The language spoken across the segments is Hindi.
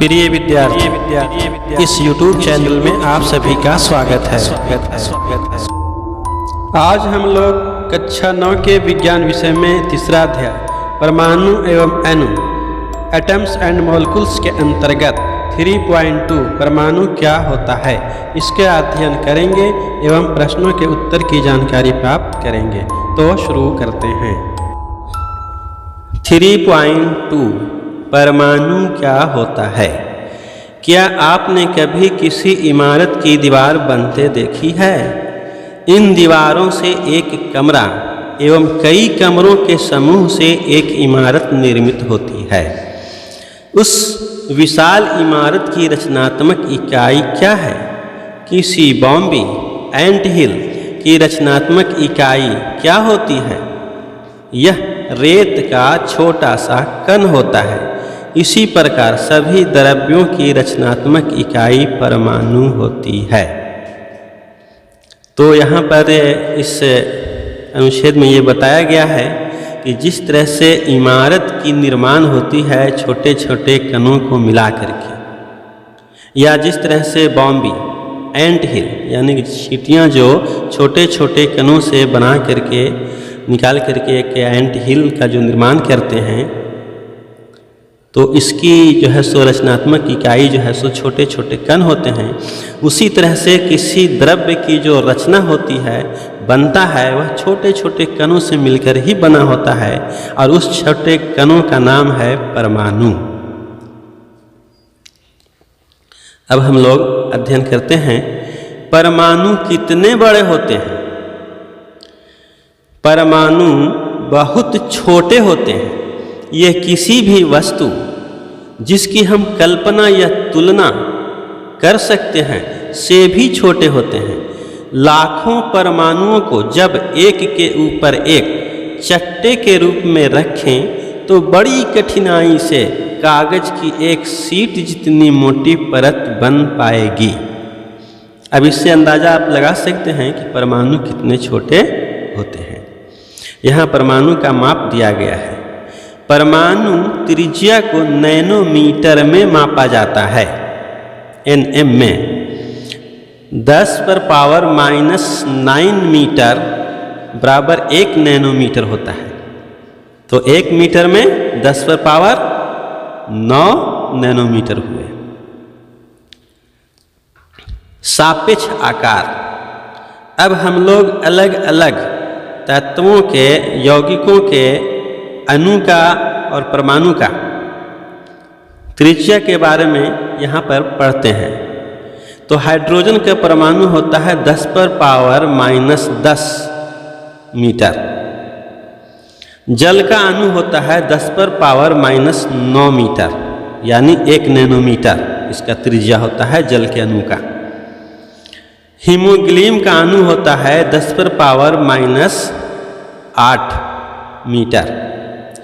प्रिय विद्यार्थी, इस YouTube चैनल में आप सभी का स्वागत है। आज हम लोग कक्षा 9 के विज्ञान विषय में तीसरा अध्याय परमाणु एवं अणु एटम्स एंड मॉलिक्यूल्स के अंतर्गत 3.2 परमाणु क्या होता है इसके अध्ययन करेंगे एवं प्रश्नों के उत्तर की जानकारी प्राप्त करेंगे। तो शुरू करते हैं। 3.2 परमाणु क्या होता है? क्या आपने कभी किसी इमारत की दीवार बनते देखी है? इन दीवारों से एक कमरा एवं कई कमरों के समूह से एक इमारत निर्मित होती है। उस विशाल इमारत की रचनात्मक इकाई क्या है? किसी बॉम्बे एंट हिल की रचनात्मक इकाई क्या होती है? यह रेत का छोटा सा कण होता है। इसी प्रकार सभी द्रव्यों की रचनात्मक इकाई परमाणु होती है। तो यहाँ पर इस अनुच्छेद में ये बताया गया है कि जिस तरह से इमारत की निर्माण होती है छोटे छोटे कणों को मिला करके, या जिस तरह से बॉम्बे एंट हिल यानी कि चींटियाँ जो छोटे छोटे कणों से बना करके निकाल करके एक एंट हिल का जो निर्माण करते हैं, तो इसकी जो है सो रचनात्मक इकाई जो है सो छोटे छोटे कण होते हैं। उसी तरह से किसी द्रव्य की जो रचना होती है, बनता है, वह छोटे छोटे कणों से मिलकर ही बना होता है और उस छोटे कणों का नाम है परमाणु। अब हम लोग अध्ययन करते हैं परमाणु कितने बड़े होते हैं। परमाणु बहुत छोटे होते हैं। ये किसी भी वस्तु जिसकी हम कल्पना या तुलना कर सकते हैं से भी छोटे होते हैं। लाखों परमाणुओं को जब एक के ऊपर एक चट्टे के रूप में रखें तो बड़ी कठिनाई से कागज की एक सीट जितनी मोटी परत बन पाएगी। अब इससे अंदाज़ा आप लगा सकते हैं कि परमाणु कितने छोटे होते हैं। यहाँ परमाणु का माप दिया गया है। परमाणु त्रिज्या को नैनोमीटर में मापा जाता है, nm में। 10⁻⁻9 मीटर बराबर 1 नैनोमीटर होता है। तो 1 मीटर में 10⁻9 नैनोमीटर हुए। सापेक्ष आकार। अब हम लोग अलग अलग तत्वों के, यौगिकों के, अणु का और परमाणु का त्रिज्या के बारे में यहाँ पर पढ़ते हैं। तो हाइड्रोजन का परमाणु होता है 10⁻−10 मीटर। जल का अणु होता है 10⁻−9 मीटर यानी 1 नैनोमीटर इसका त्रिज्या होता है जल के अणु का। हीमोग्लोबिन का अणु होता है 10⁻8 मीटर।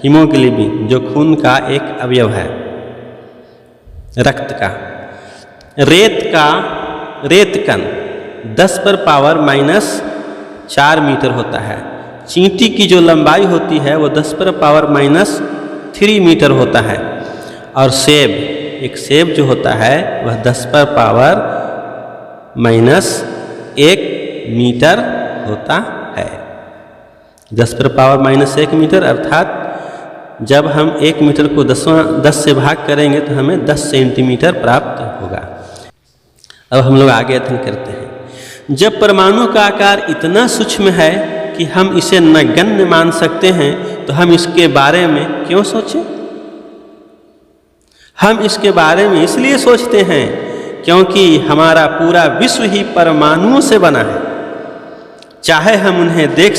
हीमोग्लोबिन जो खून का एक अवयव है, रक्त का। रेत कण 10⁻−4 मीटर होता है। चींटी की जो लंबाई होती है वो 10⁻−3 मीटर होता है। और एक सेब जो होता है वह 10⁻−1 मीटर होता है। 10⁻−1 मीटर अर्थात जब हम 1 मीटर को 10 से भाग करेंगे तो हमें 10 सेंटीमीटर प्राप्त होगा। अब हम लोग आगे अध्ययन करते हैं। जब परमाणु का आकार इतना सूक्ष्म है कि हम इसे नगण्य मान सकते हैं तो हम इसके बारे में क्यों सोचें? हम इसके बारे में इसलिए सोचते हैं क्योंकि हमारा पूरा विश्व ही परमाणुओं से बना है। चाहे हम उन्हें देख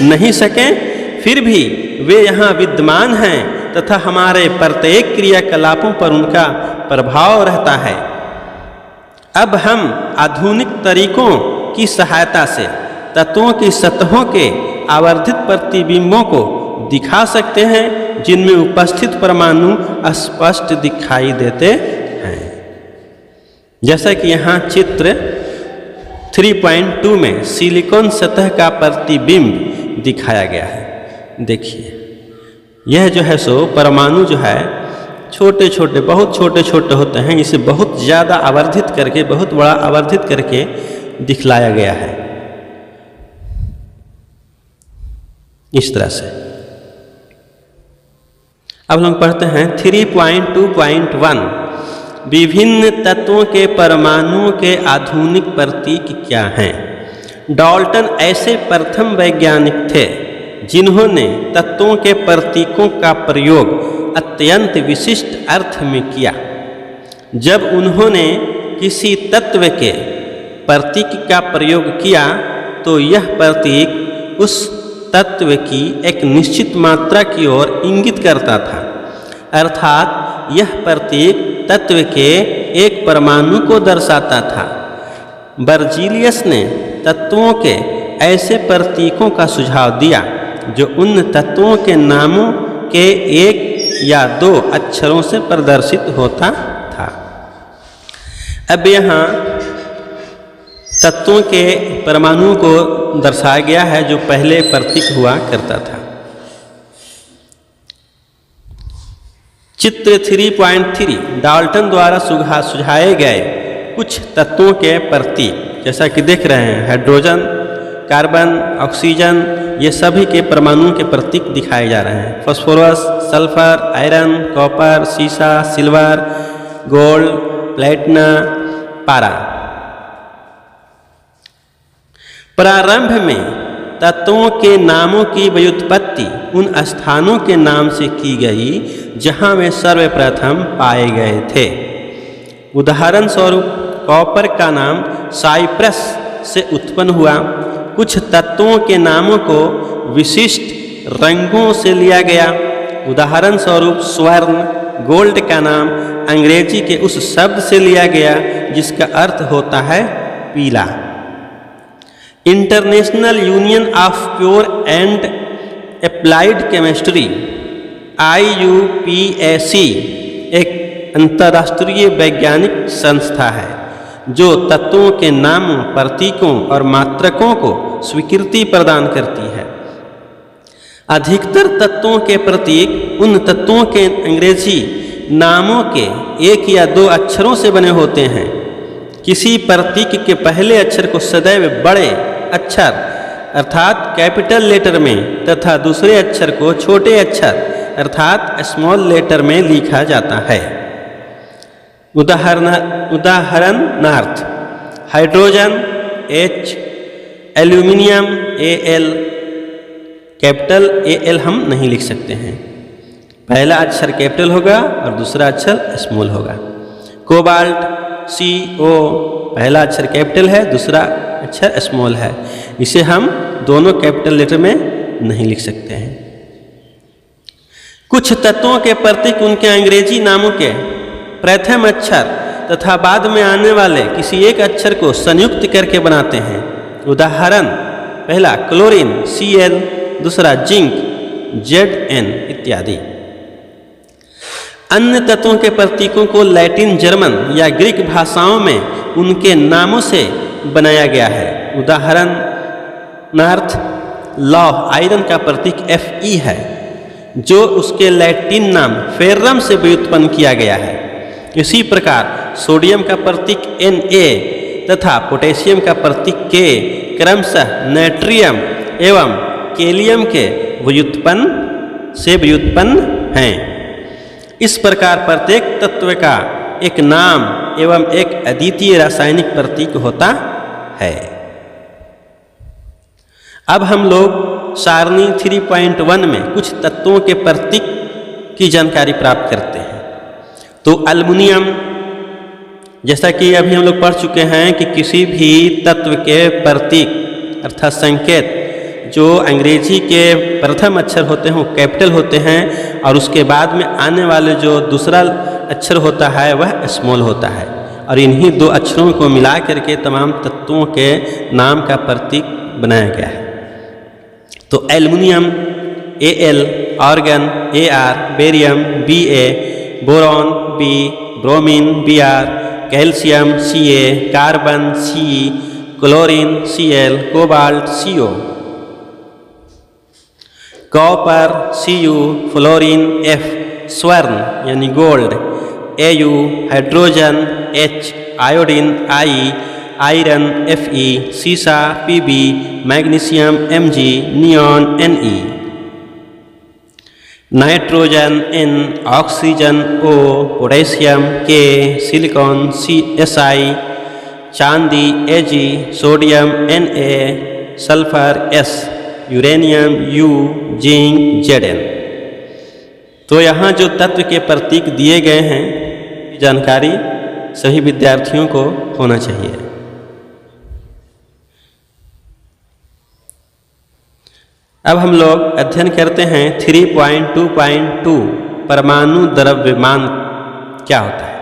नहीं सकें, फिर भी वे यहाँ विद्यमान हैं तथा हमारे प्रत्येक क्रियाकलापों पर उनका प्रभाव रहता है। अब हम आधुनिक तरीकों की सहायता से तत्वों की सतहों के आवर्धित प्रतिबिंबों को दिखा सकते हैं जिनमें उपस्थित परमाणु स्पष्ट दिखाई देते हैं। जैसा कि यहाँ चित्र 3.2 में सिलिकॉन सतह का प्रतिबिंब दिखाया गया है। देखिए, यह जो है सो परमाणु जो है छोटे छोटे, बहुत छोटे छोटे होते हैं। इसे बहुत ज़्यादा आवर्धित करके, बहुत बड़ा आवर्धित करके दिखलाया गया है इस तरह से। अब हम पढ़ते हैं 3.2.1 विभिन्न तत्वों के परमाणुओं के आधुनिक प्रतीक क्या हैं। डाल्टन ऐसे प्रथम वैज्ञानिक थे जिन्होंने तत्वों के प्रतीकों का प्रयोग अत्यंत विशिष्ट अर्थ में किया। जब उन्होंने किसी तत्व के प्रतीक का प्रयोग किया तो यह प्रतीक उस तत्व की एक निश्चित मात्रा की ओर इंगित करता था, अर्थात यह प्रतीक तत्व के एक परमाणु को दर्शाता था। बर्जीलियस ने तत्वों के ऐसे प्रतीकों का सुझाव दिया जो उन तत्वों के नामों के एक या दो अक्षरों से प्रदर्शित होता था। अब यहाँ तत्वों के परमाणुओं को दर्शाया गया है जो पहले प्रतीक हुआ करता था। चित्र 3.3 डाल्टन द्वारा सुझाए गए कुछ तत्वों के प्रतीक, जैसा कि देख रहे हैं हाइड्रोजन, कार्बन, ऑक्सीजन, ये सभी के परमाणुओं के प्रतीक दिखाए जा रहे हैं। फास्फोरस, सल्फर, आयरन, कॉपर, सीसा, सिल्वर, गोल्ड, प्लेटिनम, पारा। प्रारंभ में तत्वों के नामों की व्युत्पत्ति उन स्थानों के नाम से की गई जहां वे सर्वप्रथम पाए गए थे। उदाहरण स्वरूप कॉपर का नाम साइप्रस से उत्पन्न हुआ। कुछ तत्वों के नामों को विशिष्ट रंगों से लिया गया। उदाहरण स्वरूप स्वर्ण, गोल्ड का नाम अंग्रेजी के उस शब्द से लिया गया जिसका अर्थ होता है पीला। International union of pure and applied chemistry IUPAC एक अंतर्राष्ट्रीय वैज्ञानिक संस्था है जो तत्वों के नामों, प्रतीकों और मात्रकों को स्वीकृति प्रदान करती है। अधिकतर तत्वों के प्रतीक उन तत्वों के अंग्रेजी नामों के एक या दो अक्षरों से बने होते हैं। किसी प्रतीक के पहले अक्षर को सदैव बड़े अक्षर अर्थात कैपिटल लेटर में तथा दूसरे अक्षर को छोटे अक्षर अर्थात स्मॉल लेटर में लिखा जाता है। उदाहरणार्थ hydrogen H, aluminium Al, capital AL हम नहीं लिख सकते हैं, पहला अक्षर कैपिटल होगा और दूसरा अक्षर स्मॉल होगा। कोबाल्ट CO, पहला अक्षर कैपिटल है, दूसरा अक्षर स्मॉल है, इसे हम दोनों कैपिटल लेटर में नहीं लिख सकते हैं। कुछ तत्वों के प्रतीक उनके अंग्रेजी नामों के प्रथम अक्षर तथा बाद में आने वाले किसी एक अक्षर को संयुक्त करके बनाते हैं। उदाहरण पहला क्लोरीन Cl, दूसरा जिंक Zn इत्यादि। अन्य तत्वों के प्रतीकों को लैटिन, जर्मन या ग्रीक भाषाओं में उनके नामों से बनाया गया है। उदाहरणार्थ लौह आयरन का प्रतीक Fe है जो उसके लैटिन नाम फेरम से व्युत्पन्न किया गया है। इसी प्रकार सोडियम का प्रतीक Na तथा पोटेशियम का प्रतीक K क्रमशः नाइट्रियम एवं कैलियम के व्युत्पन्न हैं। इस प्रकार प्रत्येक तत्व का एक नाम एवं एक अद्वितीय रासायनिक प्रतीक होता है। अब हम लोग सारणी 3.1 में कुछ तत्वों के प्रतीक की जानकारी प्राप्त करते हैं। तो एल्युमिनियम, जैसा कि अभी हम लोग पढ़ चुके हैं कि किसी भी तत्व के प्रतीक अर्थात संकेत जो अंग्रेजी के प्रथम अक्षर होते हैं वो कैपिटल होते हैं और उसके बाद में आने वाले जो दूसरा अक्षर होता है वह स्मॉल होता है, और इन्हीं दो अक्षरों को मिला करके तमाम तत्वों के नाम का प्रतीक बनाया गया है। तो aluminium Al, argon Ar, barium Ba, boron B, bromine Br, calcium Ca, carbon Ce, chlorine Cl, cobalt Co, copper Cu, fluorine F, स्वर्ण यानी gold, Au hydrogen, H iodine, I iron, Fe सीसा, Pb magnesium, Mg neon, Ne nitrogen, N oxygen, O potassium, K silicon, Si चांदी, Ag sodium, Na sulphur, S uranium, U zinc, Zn। तो यहाँ जो तत्व के प्रतीक दिए गए हैं जानकारी सभी विद्यार्थियों को होना चाहिए। अब हम लोग अध्ययन करते हैं 3.2.2 परमाणु द्रव्यमान क्या होता है।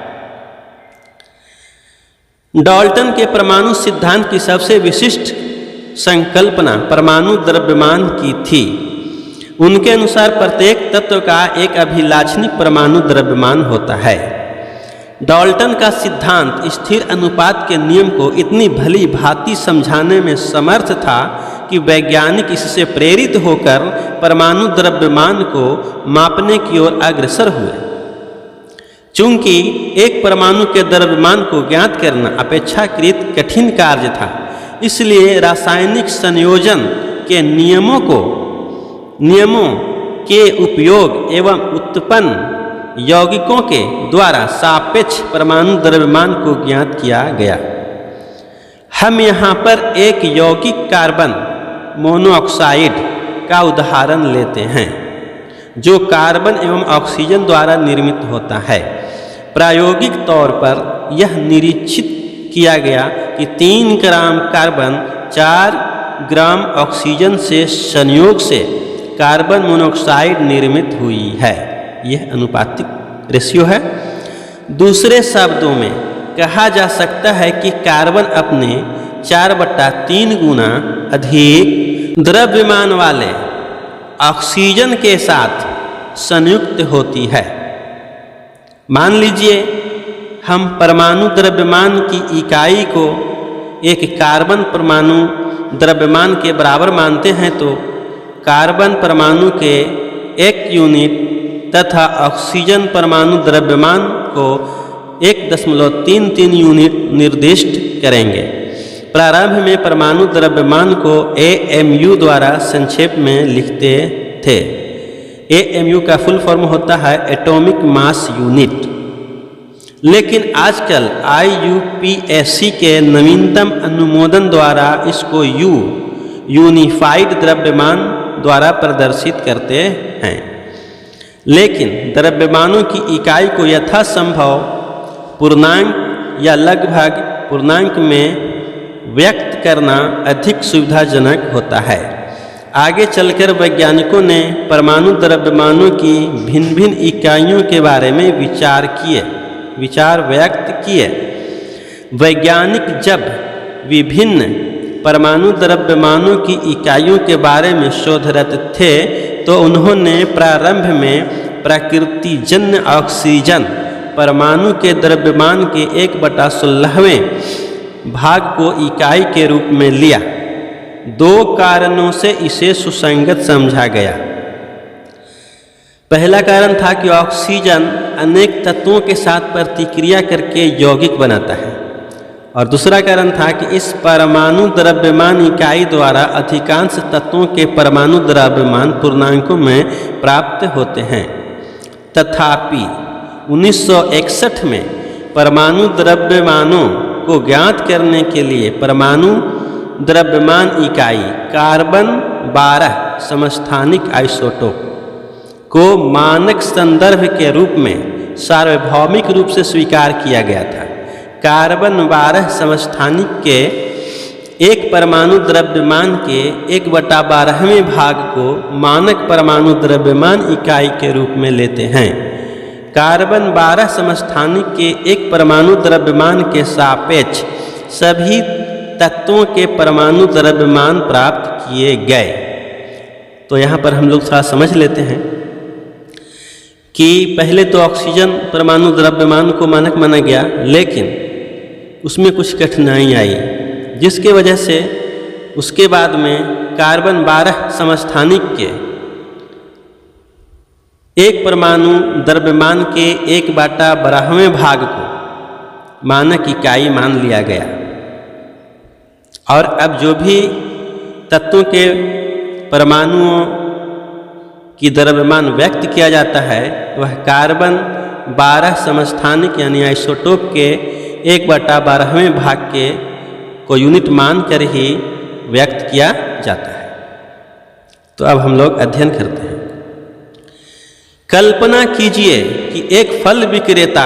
डाल्टन के परमाणु सिद्धांत की सबसे विशिष्ट संकल्पना परमाणु द्रव्यमान की थी। उनके अनुसार प्रत्येक तत्व का एक अभिलाक्षणिक परमाणु द्रव्यमान होता है। डाल्टन का सिद्धांत स्थिर अनुपात के नियम को इतनी भली भांति समझाने में समर्थ था कि वैज्ञानिक इससे प्रेरित होकर परमाणु द्रव्यमान को मापने की ओर अग्रसर हुए। चूंकि एक परमाणु के द्रव्यमान को ज्ञात करना अपेक्षाकृत कठिन कार्य था, इसलिए रासायनिक संयोजन के नियमों के उपयोग एवं उत्पन्न यौगिकों के द्वारा सापेक्ष परमाणु द्रव्यमान को ज्ञात किया गया। हम यहाँ पर एक यौगिक कार्बन मोनोऑक्साइड का उदाहरण लेते हैं, जो कार्बन एवं ऑक्सीजन द्वारा निर्मित होता है। प्रायोगिक तौर पर यह निरीक्षित किया गया कि 3 ग्राम कार्बन 4 ग्राम ऑक्सीजन से संयोग से कार्बन मोनोऑक्साइड निर्मित हुई है। यह अनुपातिक रेशियो है। दूसरे शब्दों में कहा जा सकता है कि कार्बन अपने 4/3 गुना अधिक द्रव्यमान वाले ऑक्सीजन के साथ संयुक्त होती है। मान लीजिए हम परमाणु द्रव्यमान की इकाई को एक कार्बन परमाणु द्रव्यमान के बराबर मानते हैं, तो कार्बन परमाणु के 1 यूनिट तथा ऑक्सीजन परमाणु द्रव्यमान को 1.33 यूनिट निर्दिष्ट करेंगे। प्रारंभ में परमाणु द्रव्यमान को AMU द्वारा संक्षेप में लिखते थे। AMU का फुल फॉर्म होता है एटॉमिक मास यूनिट, लेकिन आजकल IUPAC के नवीनतम अनुमोदन द्वारा इसको यूनिफाइड द्रव्यमान द्वारा प्रदर्शित करते हैं। लेकिन द्रव्यमानों की इकाई को यथासंभव पूर्णांक या लगभग पूर्णांक में व्यक्त करना अधिक सुविधाजनक होता है। आगे चलकर वैज्ञानिकों ने परमाणु द्रव्यमानों की भिन्न भिन्न इकाइयों के बारे में विचार व्यक्त किए। वैज्ञानिक जब विभिन्न परमाणु द्रव्यमानों की इकाइयों के बारे में शोधरत थे, तो उन्होंने प्रारंभ में प्रकृतिजन्य ऑक्सीजन परमाणु के द्रव्यमान के 1/16वें भाग को इकाई के रूप में लिया। 2 कारणों से इसे सुसंगत समझा गया। पहला कारण था कि ऑक्सीजन अनेक तत्वों के साथ प्रतिक्रिया करके यौगिक बनाता है, और दूसरा कारण था कि इस परमाणु द्रव्यमान इकाई द्वारा अधिकांश तत्वों के परमाणु द्रव्यमान पूर्णांकों में प्राप्त होते हैं। तथापि 1961 में परमाणु द्रव्यमानों को ज्ञात करने के लिए परमाणु द्रव्यमान इकाई कार्बन 12 समस्थानिक आइसोटोप को मानक संदर्भ के रूप में सार्वभौमिक रूप से स्वीकार किया गया था। कार्बन 12 समस्थानिक के एक परमाणु द्रव्यमान के 1/12वें भाग को मानक परमाणु द्रव्यमान इकाई के रूप में लेते हैं। कार्बन 12 समस्थानिक के एक परमाणु द्रव्यमान के सापेक्ष सभी तत्वों के परमाणु द्रव्यमान प्राप्त किए गए। तो यहाँ पर हम लोग थोड़ा समझ लेते हैं कि पहले तो ऑक्सीजन परमाणु द्रव्यमान को मानक माना गया, लेकिन उसमें कुछ कठिनाई आई, जिसके वजह से उसके बाद में कार्बन 12 समस्थानिक के एक परमाणु द्रव्यमान के 1/12वें भाग को मानक इकाई मान लिया गया। और अब जो भी तत्वों के परमाणुओं की द्रव्यमान व्यक्त किया जाता है वह कार्बन 12 समस्थानिक यानी आइसोटोप के 1/12वें भाग के को यूनिट मान कर ही व्यक्त किया जाता है। तो अब हम लोग अध्ययन करते हैं। कल्पना कीजिए कि एक फल विक्रेता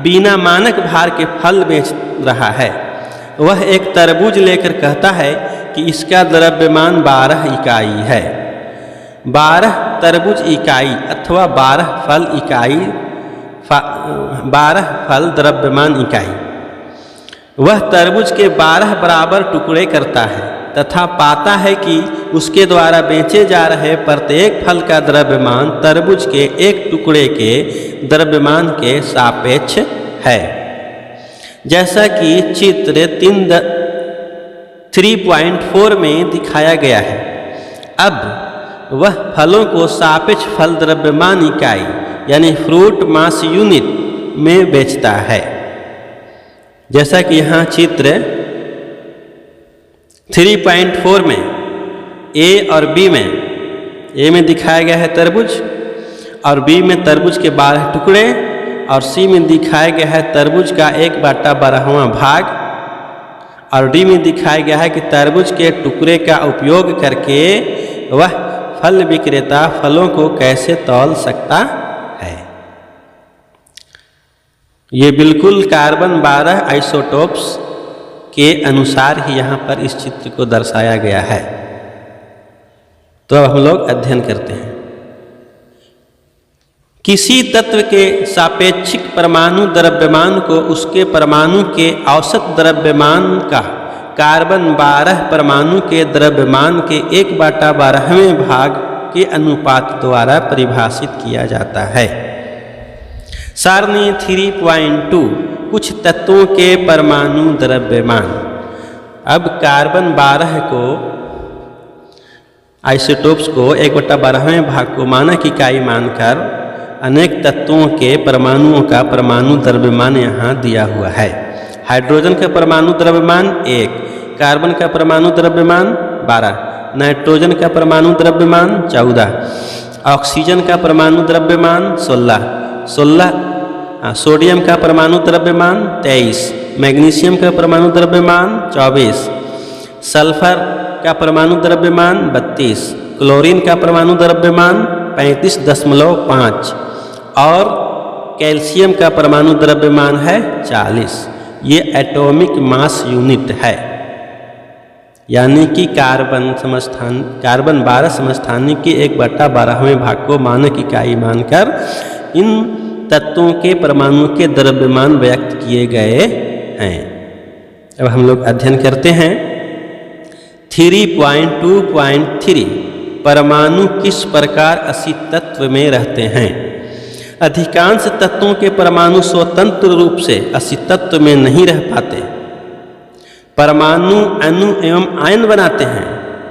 बिना मानक भार के फल बेच रहा है। वह एक तरबूज लेकर कहता है कि इसका द्रव्यमान 12 इकाई है। 12 तरबूज इकाई अथवा 12 फल इकाई 12 फल द्रव्यमान इकाई। वह तरबूज के 12 बराबर टुकड़े करता है तथा पाता है कि उसके द्वारा बेचे जा रहे प्रत्येक फल का द्रव्यमान तरबूज के एक टुकड़े के द्रव्यमान के सापेक्ष है। जैसा कि चित्र 3.4 में दिखाया गया है। अब वह फलों को सापेक्ष फल द्रव्यमान इकाई यानी फ्रूट मास यूनिट में बेचता है। जैसा कि यहाँ चित्र 3.4 में ए और बी में, ए में दिखाया गया है तरबूज और बी में तरबूज के 12 टुकड़े और सी में दिखाया गया है तरबूज का 1/12वां भाग और डी में दिखाया गया है कि तरबूज के टुकड़े का उपयोग करके वह फल विक्रेता फलों को कैसे तौल सकता है। ये बिल्कुल कार्बन 12 आइसोटोप्स के अनुसार ही यहाँ पर इस चित्र को दर्शाया गया है। तो अब हम लोग अध्ययन करते हैं। किसी तत्व के सापेक्षिक परमाणु द्रव्यमान को उसके परमाणु के औसत द्रव्यमान का कार्बन 12 परमाणु के द्रव्यमान के 1/12वें भाग के अनुपात द्वारा परिभाषित किया जाता है। सारणी 3.2 कुछ तत्वों के परमाणु द्रव्यमान। अब कार्बन 12 को आइसोटोप्स को 1/12वें भाग को मानक इकाई मानकर अनेक तत्वों के परमाणुओं का परमाणु द्रव्यमान यहाँ दिया हुआ है। हाइड्रोजन का परमाणु द्रव्यमान 1, कार्बन का परमाणु द्रव्यमान 12, नाइट्रोजन का परमाणु द्रव्यमान 14, ऑक्सीजन का परमाणु द्रव्यमान 16, सोडियम का परमाणु द्रव्यमान 23, मैग्नीशियम का परमाणु द्रव्यमान 24, सल्फर का परमाणु द्रव्यमान 32, क्लोरीन का परमाणु द्रव्यमान 35.5 और कैल्शियम का परमाणु द्रव्यमान है 40। ये एटॉमिक मास यूनिट है, यानी कि कार्बन 12 समस्थानिक के 1/12वें भाग को मानक इकाई मानकर इन तत्वों के परमाणुओं के द्रव्यमान व्यक्त किए गए हैं। अब हम लोग अध्ययन करते हैं। 3.2.3 परमाणु किस प्रकार अस्तित्व में रहते हैं। अधिकांश तत्वों के परमाणु स्वतंत्र रूप से अस्तित्व में नहीं रह पाते। परमाणु अणु एवं आयन बनाते हैं,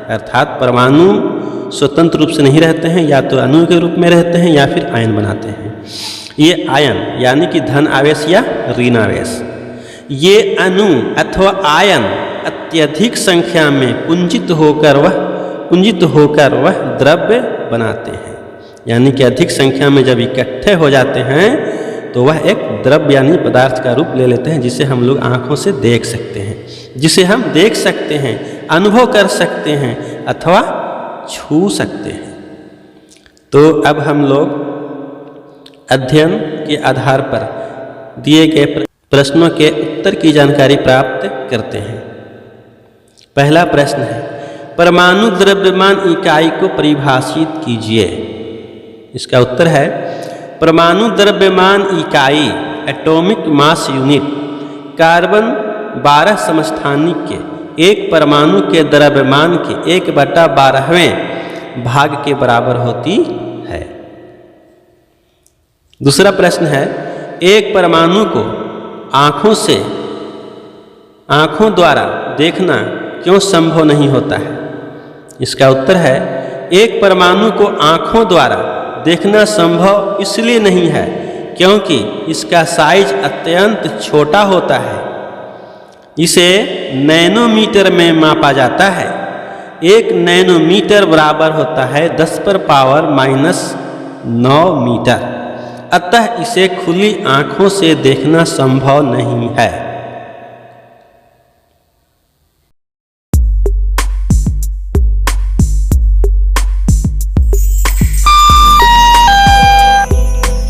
अर्थात परमाणु स्वतंत्र रूप से नहीं रहते हैं, या तो अणु के रूप में रहते हैं या फिर आयन बनाते हैं। ये आयन यानी कि धन आवेश या ऋण आवेश, ये अणु अथवा आयन अत्यधिक संख्या में पुंजित होकर वह द्रव्य बनाते हैं। यानी कि अधिक संख्या में जब इकट्ठे हो जाते हैं तो वह एक द्रव्य यानी पदार्थ का रूप ले लेते हैं, जिसे हम लोग आँखों से देख सकते हैं, जिसे हम देख सकते हैं, अनुभव कर सकते हैं अथवा छू सकते हैं। तो अब हम लोग अध्ययन के आधार पर दिए गए प्रश्नों के उत्तर की जानकारी प्राप्त करते हैं। पहला प्रश्न है, परमाणु द्रव्यमान इकाई को परिभाषित कीजिए। इसका उत्तर है, परमाणु द्रव्यमान इकाई एटॉमिक मास यूनिट कार्बन 12 समस्थानिक के एक परमाणु के द्रव्यमान के 1/12वें भाग के बराबर होती है। दूसरा प्रश्न है, एक परमाणु को आँखों द्वारा देखना क्यों संभव नहीं होता है। इसका उत्तर है, एक परमाणु को आँखों द्वारा देखना संभव इसलिए नहीं है क्योंकि इसका साइज अत्यंत छोटा होता है। इसे नैनोमीटर में मापा जाता है। 1 नैनोमीटर बराबर होता है 10⁻⁻⁹ मीटर। अतः इसे खुली आंखों से देखना संभव नहीं है।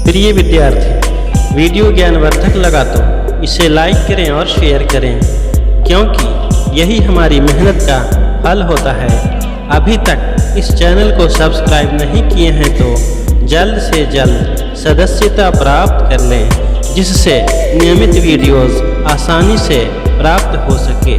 प्रिय विद्यार्थी, वीडियो ज्ञानवर्धक लगा तो इसे लाइक करें और शेयर करें, क्योंकि यही हमारी मेहनत का फल होता है। अभी तक इस चैनल को सब्सक्राइब नहीं किए हैं तो जल्द से जल्द सदस्यता प्राप्त कर लें, जिससे नियमित वीडियोस आसानी से प्राप्त हो सके।